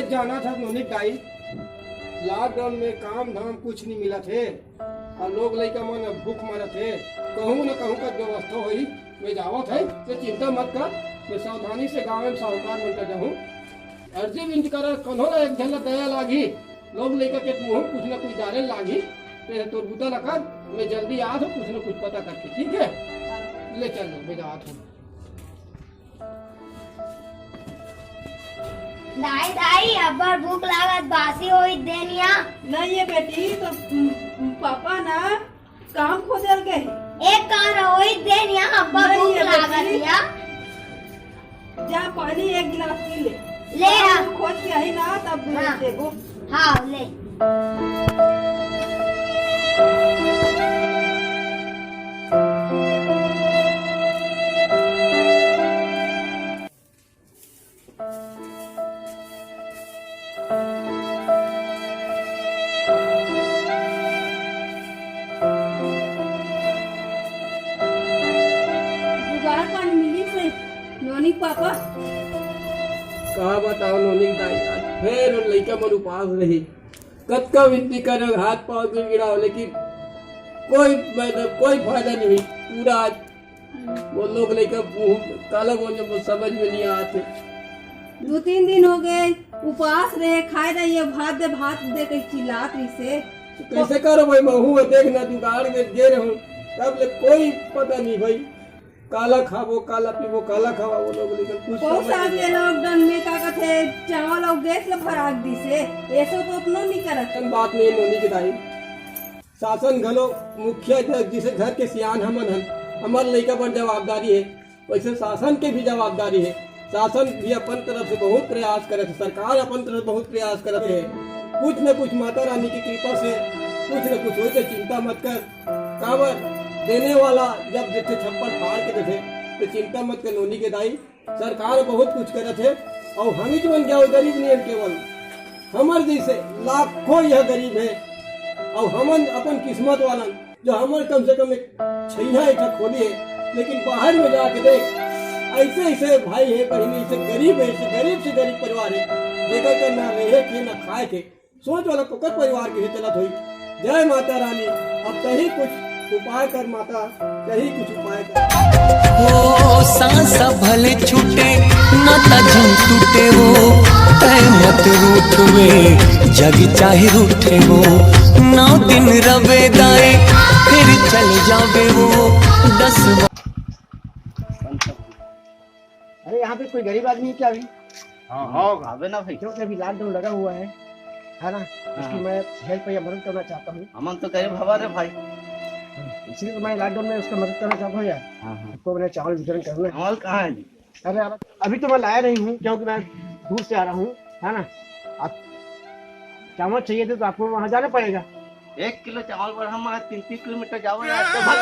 जाना था नोनी दाई, लॉकडाउन में काम धाम कुछ नहीं मिला थे और लोग लड़का मन भूख मरा थे। कहूँ न कहूँ का व्यवस्था हुई, मैं जावत है तो चिंता मत कर। मैं सावधानी से गाँव में साहूकार बनकर जाऊँ। अर्जी विंत कर कन्हो एक झलक दया लागी, लोग लड़का के मुँह कुछ न कुछ डाले लागी। तो बुता लगा मैं जल्दी आ तो कुछ न कुछ पता करके, ठीक है? ले चल मैं जात हूँ। दाई दाई अब्बर भूख लागत बासी होई देनिया। नहीं ये बेटी तो पापा ना काम खोजल गए एक कार होई देनिया अब्बर नहीं भूख है लागत बेटी। या। जा पानी एक गिलास पी ले। ले आ। खोज के आई ना तब हाँ। देखो। हाँ ले। जुगाड़ पानी मिली से नोनी पापा। कहा बताओ नोनी दाई, आज फिर लड़का मन उपास रही। कद का विनती कर हाथ पाँव से गिरा, लेकिन कोई फायदा नहीं हुई। पूरा आज वो लोग लड़का काला बोल समझ में नहीं आते। 2-3 दिन हो गए उपवास रहे, खाए रही है भात दे के चिल्लात रही से। कैसे करो भाई, महू देखना जुगाड़ में गे रहूं तब ले कोई पता नहीं भाई। काला खावो काला पीवो काला खावा वो लोग, लेकिन कुछ बहुत समझ साल नहीं के लॉकडाउन में का कहते चावल और गैस ले फराक दी से ऐसा तो अपनो नहीं करत। आती। बात नहीं नोनी की दाई, शासन घलो मुखिया जिसे घर के सियान हमन हन, हमार लड़का पर जवाबदारी है, वैसे शासन के भी जवाबदारी है। शासन भी अपन तरफ से बहुत प्रयास करे थे, सरकार अपन तरफ से बहुत प्रयास करते है। कुछ न कुछ माता रानी की कृपा से कुछ न कुछ होते, चिंता मत कर। काबर देने वाला जब जैसे छप्पर फाड़ के थे तो चिंता मत कर नोनी के दाई। सरकार बहुत कुछ करे थे और हम ही बन गया गरीब नहीं है, केवल हमार जैसे लाखों यह गरीब है और हमन अपन किस्मत वाला जो हमारे कम से कम एक छैया ऐसा खोली है। लेकिन बाहर में जाके देख ऐसे ऐसे भाई है बहन, ऐसे गरीब है, ऐसे गरीब परिवार है जेकर का ना रहे के ना खाए के। सोच वाला पकड़ परिवार के चलत हुई। जय माता रानी, अब कहीं कुछ उपाय कर माता, कहीं कुछ उपाय कर। ओ सांस भले छूटे माता जू टूटे वो, तय मत रूठवे जग चाहे रूठे वो। 9 दिन रवे दाए फिर चल जावे वो 10। अरे यहाँ पे कोई गरीब आदमी है क्या अभी? हाँ भावे ना भाई, क्योंकि अभी लॉकडाउन लगा हुआ है ना, इसकी मैं हेल्प या मदद करना चाहता हूँ। हमन तो गरीब हवा रे भाई, इसलिए तो मैं लॉकडाउन में उसका मदद करना चाहता हूँ यार। आपको मैंने चावल वितरण करना है। चावल कहाँ है जी? अरे अभी तो मैं लाया नहीं हूँ क्योंकि मैं दूर से आ रहा हूँ, है ना। आप चावल चाहिए थे तो आपको वहाँ जाना पड़ेगा। 1 किलो चावल पर हम 3-3 किलोमीटर जाओ यार तो भाई।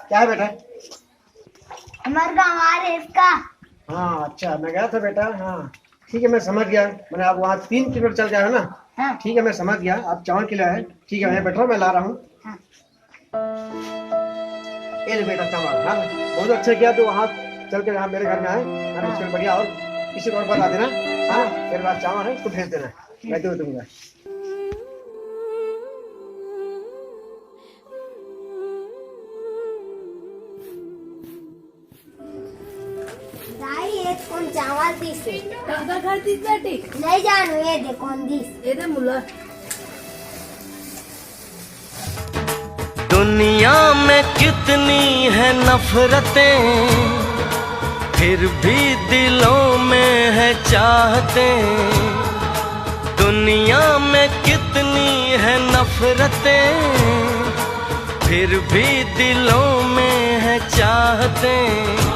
क्या है बेटा? हमारे गाँव आ रहे इसका। हाँ अच्छा, मैं गया था बेटा। हाँ ठीक है, मैं समझ गया। मैंने आप वहाँ 3 किलोमीटर चल जाए ना। हाँ। ठीक है मैं समझ गया, आप चावल के लिए है। ठीक है मैं बैठा हूँ, मैं ला रहा हूँ। हाँ। ये ले बेटा चावल। हाँ बहुत अच्छा किया, तो वहाँ चल के यहाँ मेरे घर में आए, है ना। बढ़िया, और किसी को और बता देना, हाँ मेरे पास चावल है, इसको भेज देना, मैं दे दूंगा। दाई ये कौन चावल दिस है? दादा घर तीस बेटी नहीं जानू ये दे कौन दिस। ये दे मुल्ला। दुनिया में कितनी है नफरतें, फिर भी दिलों में है चाहतें। दुनिया में कितनी है नफरतें, फिर भी दिलों में है चाहतें।